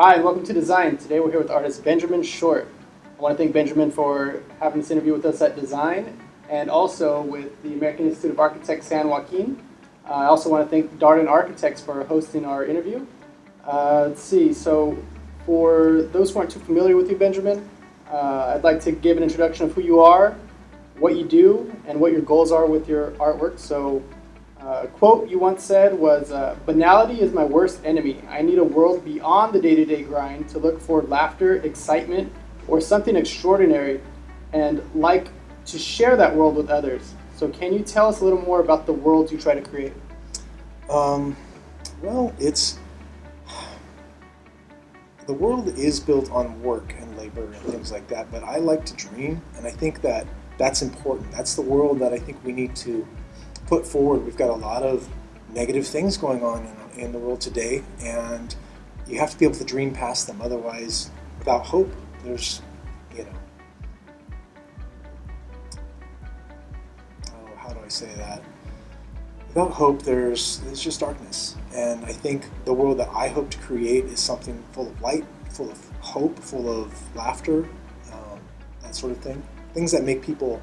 Hi, and welcome to Design. Today we're here with artist Benjamin Short. I want to thank Benjamin for having this interview with us at Design and also with the American Institute of Architects San Joaquin. I also want to thank Darden Architects for hosting our interview. Let's see, so for those who aren't too familiar with you, Benjamin, I'd like to give an introduction of who you are, what you do, and what your goals are with your artwork. So a quote you once said was, "Banality is my worst enemy. I need a world beyond the day-to-day grind to look for laughter, excitement, or something extraordinary, and like to share that world with others." So can you tell us a little more about the world you try to create? Well, the world is built on work and labor and things like that, but I like to dream, and I think that that's important. That's the world that I think we need to put forward. We've got a lot of negative things going on in the world today, and you have to be able to dream past them. Otherwise, without hope, there's, how do I say that? Without hope, there's just darkness. And I think the world that I hope to create is something full of light, full of hope, full of laughter, that sort of thing. Things that make people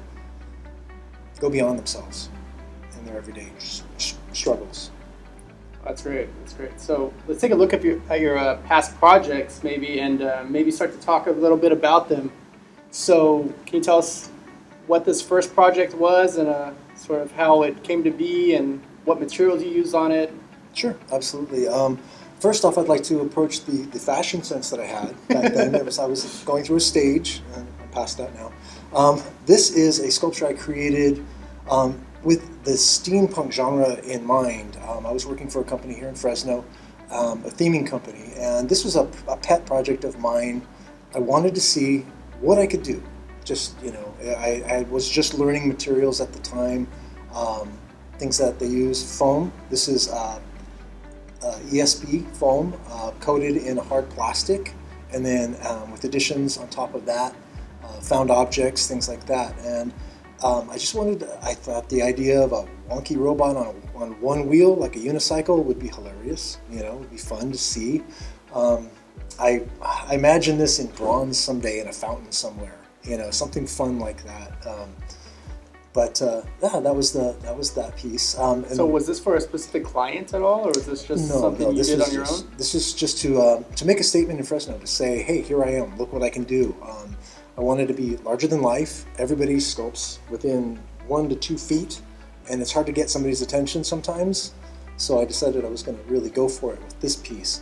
go beyond themselves in their everyday struggles. That's great. That's great. So let's take a look at your past projects, maybe, and maybe start to talk a little bit about them. So can you tell us what this first project was and sort of how it came to be and what materials you used on it? Sure, absolutely. First off, I'd like to approach the fashion sense that I had back then. I was going through a stage, and I'm past that now. This is a sculpture I created with the steampunk genre in mind. I was working for a company here in Fresno, a theming company, and this was a pet project of mine. I wanted to see what I could do. I was just learning materials at the time, things that they use. Foam. This is ESB foam coated in hard plastic, and then with additions on top of that, found objects, things like that. And I thought the idea of a wonky robot on one wheel, like a unicycle, would be hilarious. It would be fun to see. I imagine this in bronze someday in a fountain somewhere. Something fun like that. That was that piece. So was this for a specific client at all, or was this just something you did on your own? This is just to make a statement in Fresno, to say, hey, here I am, look what I can do. I wanted to be larger than life. Everybody sculpts within 1 to 2 feet, and it's hard to get somebody's attention sometimes. So I decided I was going to really go for it with this piece.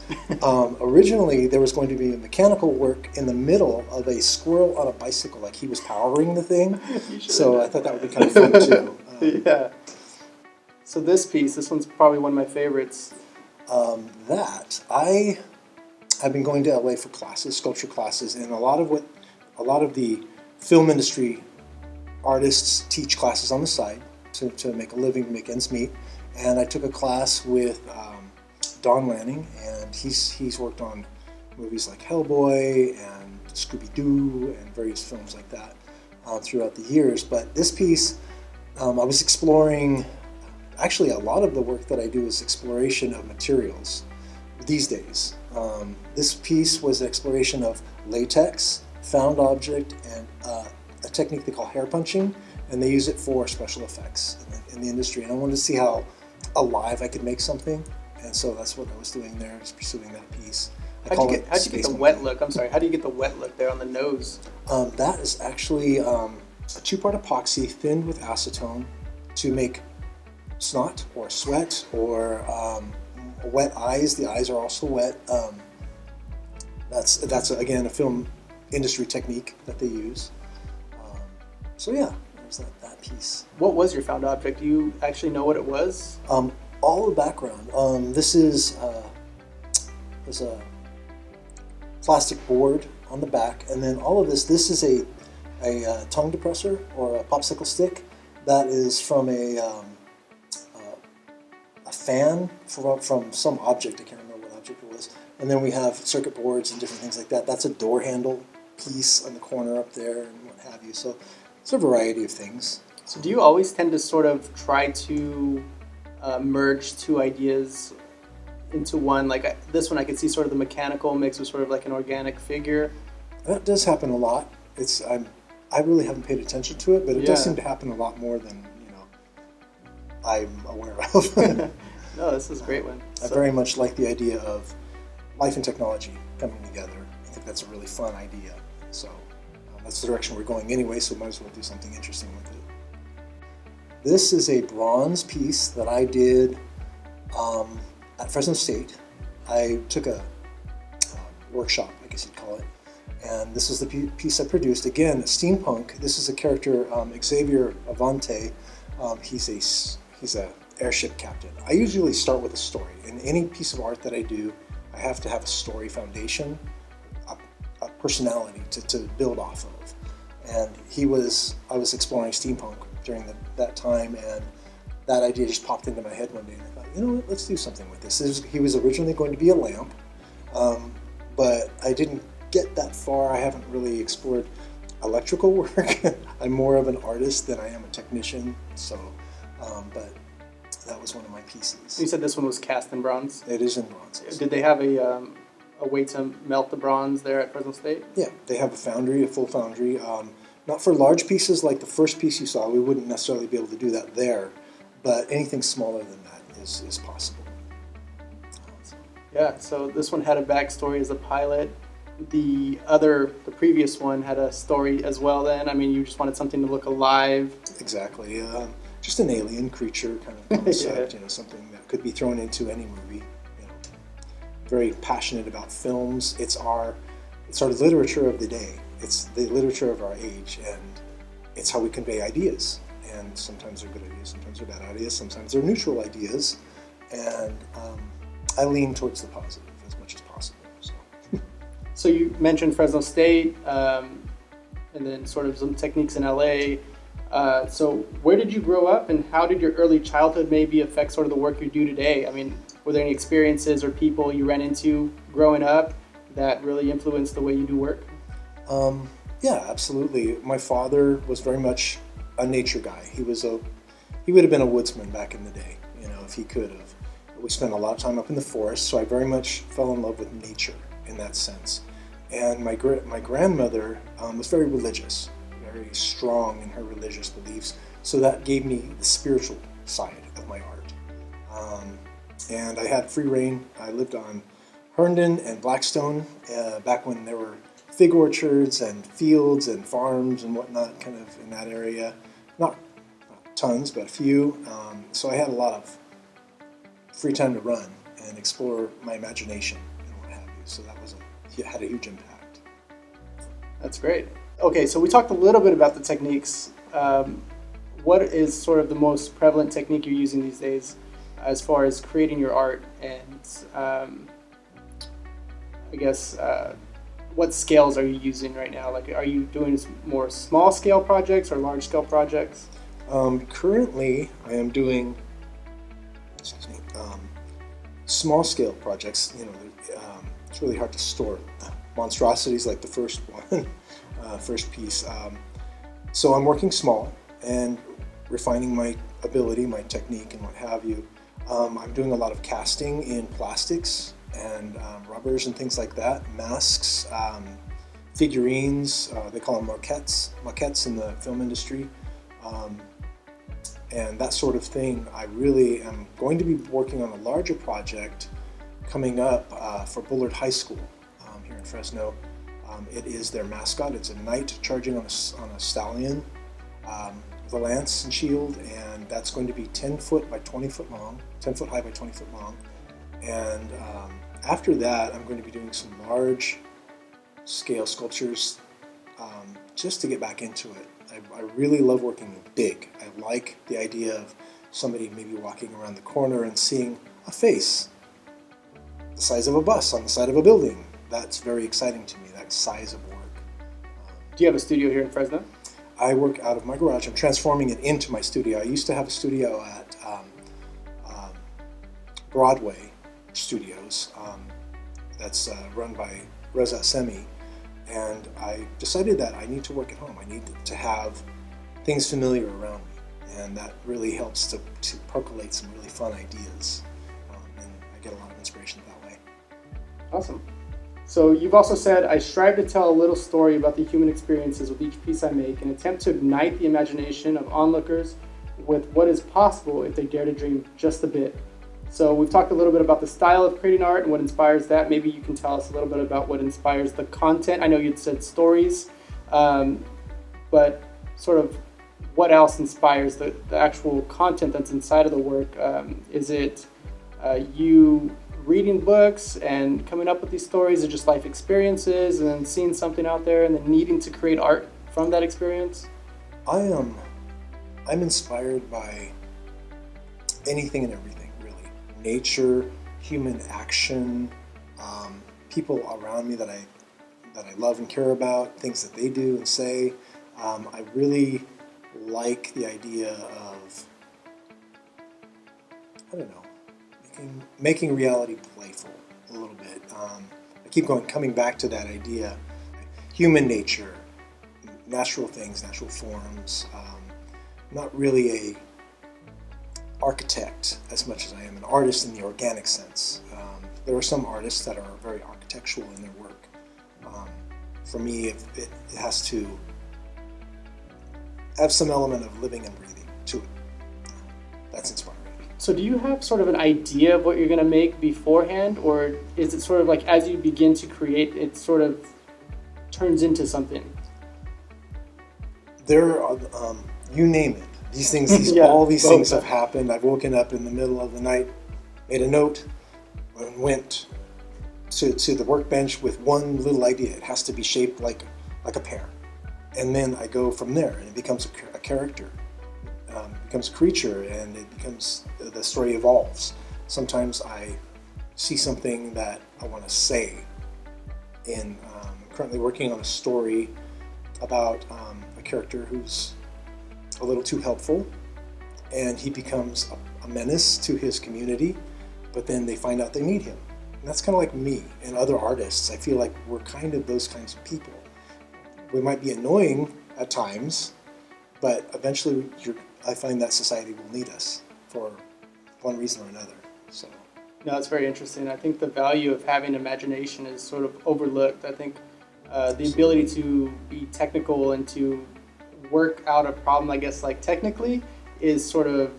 Originally, there was going to be mechanical work in the middle of a squirrel on a bicycle, like he was powering the thing. So I thought that would be kind of fun too. Yeah. So this one's probably one of my favorites. I have been going to LA for classes, sculpture classes, and a lot of the film industry artists teach classes on the side to make a living, make ends meet. And I took a class with Don Lanning, and he's worked on movies like Hellboy and Scooby-Doo and various films like that throughout the years. But this piece, I was exploring, actually a lot of the work that I do is exploration of materials these days. This piece was an exploration of latex, found object, and a technique they call hair punching, and they use it for special effects in the industry. And I wanted to see how alive I could make something, and so that's what I was doing there, just pursuing that piece. How'd you get the wet look? I'm sorry, how do you get the wet look there on the nose? That is actually a 2-part epoxy thinned with acetone to make snot or sweat or wet eyes. The eyes are also wet. That's again a film industry technique that they use. So yeah. That piece. What was your found object? Do you actually know what it was? All the background. This is there's a plastic board on the back, and then all of this. This is a tongue depressor or a popsicle stick that is from a fan from some object. I can't remember what object it was. And then we have circuit boards and different things like that. That's a door handle piece on the corner up there, and what have you. So it's a variety of things. So do you always tend to sort of try to merge two ideas into one. Like this one, I could see sort of the mechanical mixed with sort of like an organic figure. That does happen a lot. I really haven't paid attention to it, but it does seem to happen a lot more than I'm aware of. No, this is a great one. I very much like the idea of life and technology coming together. I think that's a really fun idea. So that's the direction we're going anyway, so might as well do something interesting with it. This is a bronze piece that I did at Fresno State. I took a workshop, I guess you'd call it, and this is the piece I produced. Again, steampunk. This is a character, Xavier Avante. He's a airship captain. I usually start with a story. In any piece of art that I do, I have to have a story foundation, a personality to build off of. And I was exploring steampunk during that time, and that idea just popped into my head one day. And I thought, you know what, let's do something with this. He was originally going to be a lamp, but I didn't get that far. I haven't really explored electrical work. I'm more of an artist than I am a technician, so, but that was one of my pieces. You said this one was cast in bronze? It is in bronze. Did they have a way to melt the bronze there at Fresno State? Yeah, they have a foundry, a full foundry. Not for large pieces like the first piece you saw. We wouldn't necessarily be able to do that there, but anything smaller than that is possible. Yeah, so this one had a backstory as a pilot. The previous one had a story as well then. I mean, you just wanted something to look alive. Exactly. Just an alien creature kind of concept, something that could be thrown into any movie. Very passionate about films. It's our literature of the day. It's the literature of our age, and it's how we convey ideas. And sometimes they're good ideas, sometimes they're bad ideas, sometimes they're neutral ideas. And I lean towards the positive as much as possible. So you mentioned Fresno State, and then sort of some techniques in LA. So where did you grow up, and how did your early childhood maybe affect sort of the work you do today? I mean, were there any experiences or people you ran into growing up that really influenced the way you do work? Yeah, absolutely. My father was very much a nature guy. He would have been a woodsman back in the day, if he could have. We spent a lot of time up in the forest, so I very much fell in love with nature in that sense. And my grandmother was very religious, very strong in her religious beliefs, so that gave me the spiritual side of my art. And I had free reign. I lived on Herndon and Blackstone back when there were fig orchards and fields and farms and whatnot kind of in that area. Not tons, but a few. So I had a lot of free time to run and explore my imagination and what have you. So that had a huge impact. That's great. Okay, so we talked a little bit about the techniques. What is sort of the most prevalent technique you're using these days as far as creating your art? And I guess what scales are you using right now? Like, are you doing more small scale projects or large scale projects? Currently, I am doing small scale projects. It's really hard to store monstrosities like the first one, first piece. So I'm working small and refining my ability, my technique, and what have you. I'm doing a lot of casting in plastics and rubbers and things like that, masks, figurines, they call them maquettes in the film industry, and that sort of thing. I really am going to be working on a larger project coming up for Bullard High School here in Fresno. It is their mascot. It's a knight charging on a stallion with a lance and shield, and that's going to be 10 foot by 20 foot long, 10 foot high by 20 foot long. And after that, I'm going to be doing some large scale sculptures just to get back into it. I really love working big. I like the idea of somebody maybe walking around the corner and seeing a face the size of a bus on the side of a building. That's very exciting to me, that size of work. Do you have a studio here in Fresno? I work out of my garage. I'm transforming it into my studio. I used to have a studio at Broadway Studios that's run by Reza Semi, and I decided that I need to work at home. I need to have things familiar around me, and that really helps to percolate some really fun ideas. And I get a lot of inspiration that way. Awesome. So you've also said, I strive to tell a little story about the human experiences with each piece I make and attempt to ignite the imagination of onlookers with what is possible if they dare to dream just a bit. So we've talked a little bit about the style of creating art and what inspires that. Maybe you can tell us a little bit about what inspires the content. I know you'd said stories, but sort of what else inspires the actual content that's inside of the work? Is it you reading books and coming up with these stories, or just life experiences and then seeing something out there and then needing to create art from that experience? I'm inspired by anything and everything, really. Nature, human action, people around me that I love and care about, things that they do and say. I really like the idea of, I don't know, making reality playful a little bit. I keep coming back to that idea. Human nature, natural things, natural forms. Not really a architect as much as I am an artist in the organic sense. There are some artists that are very architectural in their work. For me, it has to have some element of living and breathing to it. That's inspiring. So do you have sort of an idea of what you're going to make beforehand, or is it sort of like as you begin to create, it sort of turns into something? There are, you name it. These things, Yeah, all these both. things have happened. I've woken up in the middle of the night, made a note, and went to the workbench with one little idea. It has to be shaped like a pear. And then I go from there, and it becomes a character. It becomes a creature, and it becomes, the story evolves. Sometimes I see something that I want to say. I'm currently working on a story about a character who's a little too helpful, and he becomes a menace to his community, but then they find out they need him. And that's kind of like me and other artists. I feel like we're kind of those kinds of people. We might be annoying at times, but eventually I find that society will need us for one reason or another. So. No, that's very interesting. I think the value of having imagination is sort of overlooked. I think the ability to be technical and to work out a problem, I guess, like technically, is sort of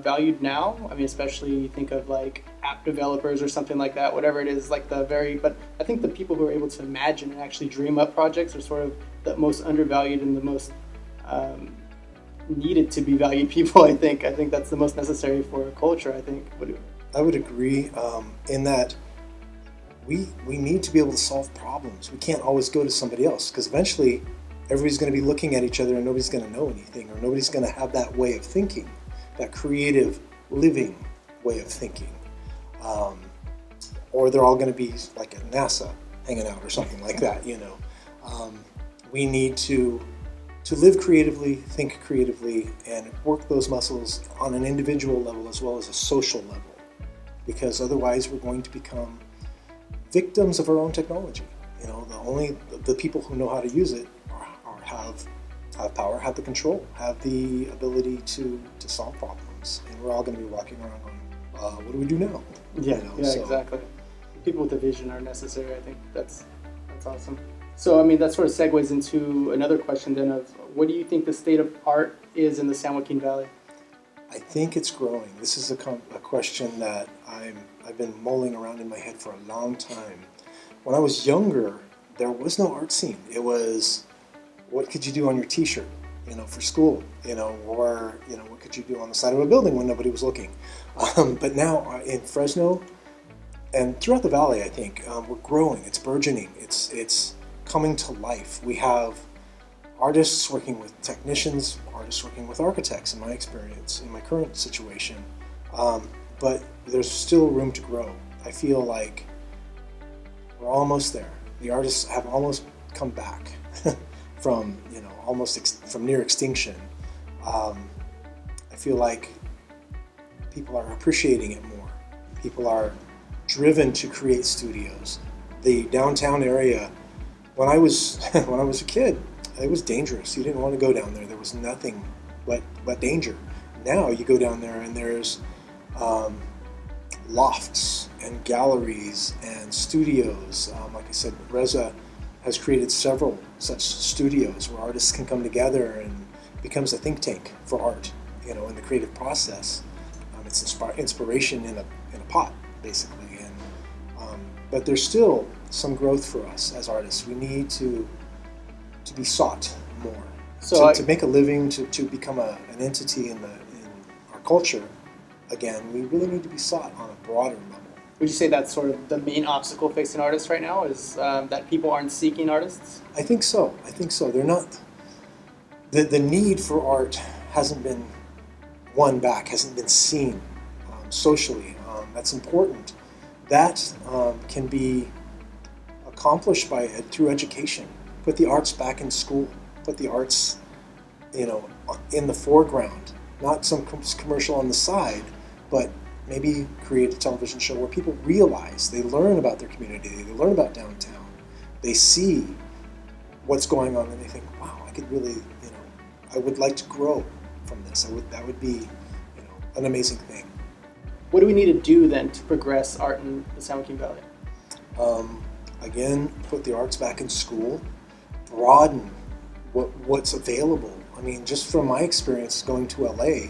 valued now. I mean, especially you think of like app developers or something like that, whatever it is, like but I think the people who are able to imagine and actually dream up projects are sort of the most undervalued and the most needed to be valued people. I think that's the most necessary for a culture. I would agree in that we need to be able to solve problems. We can't always go to somebody else, because eventually everybody's going to be looking at each other and nobody's going to know anything, or nobody's going to have that way of thinking, that creative, living way of thinking. Or they're all going to be like at NASA hanging out or something like that, you know. We need to live creatively, think creatively, and work those muscles on an individual level as well as a social level, because otherwise we're going to become victims of our own technology. You know, the people who know how to use it have power, have the control, have the ability to solve problems, and we're all going to be walking around going, what do we do now? Yeah, you know, yeah, so. Exactly. People with a vision are necessary. I think that's awesome. So, I mean, that sort of segues into another question then of what do you think the state of art is in the San Joaquin Valley? I think it's growing. This is a question that I've been mulling around in my head for a long time. When I was younger, there was no art scene. It was, what could you do on your T-shirt, you know, for school, you know, or, you know, what could you do on the side of a building when nobody was looking? But now in Fresno and throughout the valley, I think we're growing. It's burgeoning. It's coming to life. We have artists working with technicians, artists working with architects, in my experience, in my current situation. But there's still room to grow. I feel like we're almost there. The artists have almost come back from, you know, from near extinction. I feel like people are appreciating it more. People are driven to create studios. The downtown area, when I was a kid, it was dangerous. You didn't want to go down there. There was nothing but danger. Now you go down there and there's lofts and galleries and studios. Like I said, Reza has created several such studios where artists can come together and becomes a think tank for art, in the creative process. It's inspiration in a pot, basically. But there's still some growth for us as artists. We need to be sought more. So to make a living, to become an entity in our culture, again, we really need to be sought on a broader level. would you say that's sort of the main obstacle facing artists right now is that people aren't seeking artists? I think so. They're not. The need for art hasn't been won back, hasn't been seen socially. That's important. That can be accomplished through education. Put the arts back in school. Put the arts, in the foreground. Not some commercial on the side, but maybe create a television show where people realize, they learn about their community, they learn about downtown, they see what's going on, and they think, wow, I could really, I would like to grow from this. That would be, an amazing thing. What do we need to do then to progress art in the San Joaquin Valley? Again, put the arts back in school, broaden what's available. I mean, just from my experience going to LA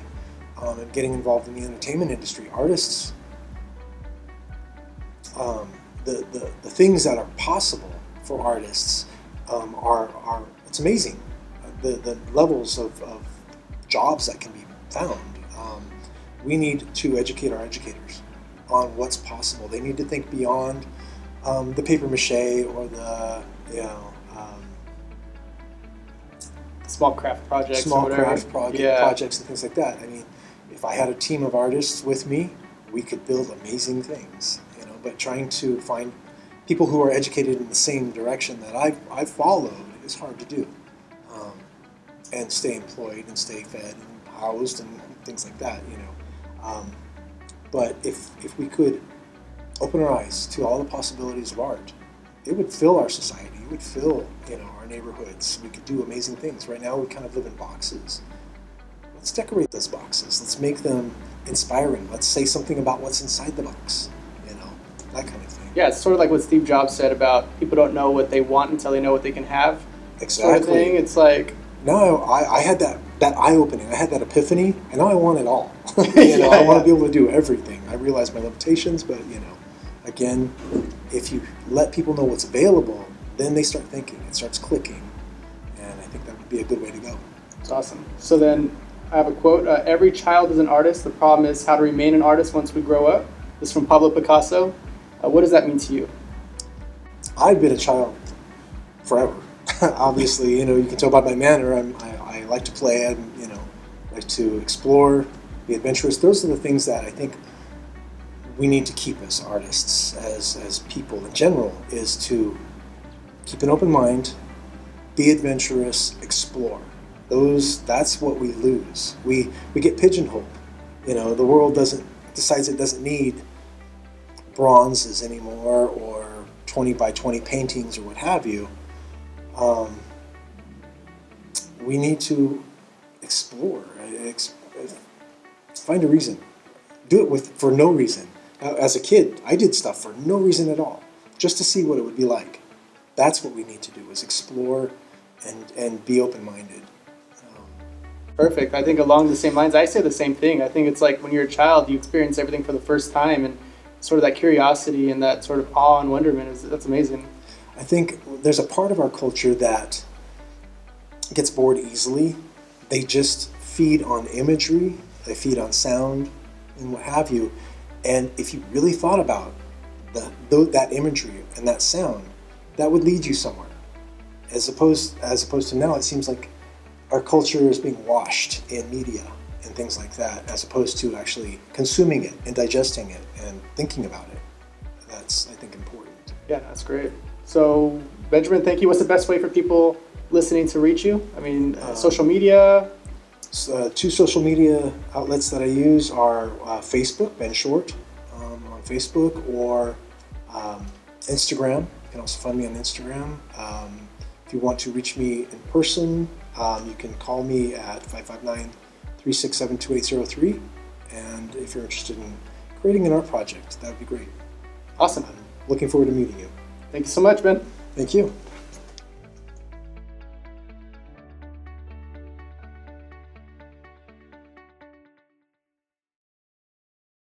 and getting involved in the entertainment industry, artists, the things that are possible for artists are it's amazing. The levels of jobs that can be found. We need to educate our educators on what's possible. They need to think beyond the paper mache or the Small craft projects. Projects and things like that. I mean, if I had a team of artists with me, we could build amazing things. But trying to find people who are educated in the same direction that I've followed is hard to do, and stay employed and stay fed and housed and things like that. But if we could open our eyes to all the possibilities of art, it would fill our society. It would fill our neighborhoods. We could do amazing things. Right now we kind of live in boxes. Let's decorate those boxes. Let's make them inspiring. Let's say something about what's inside the box. That kind of thing. Yeah, it's sort of like what Steve Jobs said about people don't know what they want until they know what they can have. Exactly. Sort of thing. It's like... No, I had that eye-opening. I had that epiphany, and now I want it all. I want to be able to do everything. I realize my limitations, but, again, if you let people know what's available, then they start thinking. It starts clicking, and I think that would be a good way to go. That's awesome. So then I have a quote. Every child is an artist. The problem is how to remain an artist once we grow up. This is from Pablo Picasso. What does that mean to you? I've been a child forever. Obviously, you can tell by my manner. I like to play. I like to explore, be adventurous. Those are the things that I think we need to keep as artists, as people in general, is to keep an open mind, be adventurous, explore. That's what we lose. We get pigeonholed. The world decides it doesn't need bronzes anymore or 20 by 20 paintings or what have you. We need to explore, find a reason. Do it for no reason. As a kid, I did stuff for no reason at all, just to see what it would be like. That's what we need to do, is explore and be open-minded. Perfect. I think along the same lines, I say the same thing. I think it's like when you're a child, you experience everything for the first time, and sort of that curiosity and that sort of awe and wonderment, that's amazing. I think there's a part of our culture that gets bored easily. They just feed on imagery, they feed on sound, and what have you. And if you really thought about that imagery and that sound, that would lead you somewhere. As opposed to now, it seems like our culture is being washed in media and things like that, as opposed to actually consuming it and digesting it and thinking about it. That's, I think, important. Yeah, that's great. So, Benjamin, thank you. What's the best way for people listening to reach you? I mean, social media? Two social media outlets that I use are Facebook, Ben Short, on Facebook, or Instagram. You can also find me on Instagram. If you want to reach me in person, you can call me at 559-367-2803. And if you're interested in creating an art project, that would be great. Awesome. Looking forward to meeting you. Thank you so much, Ben. Thank you.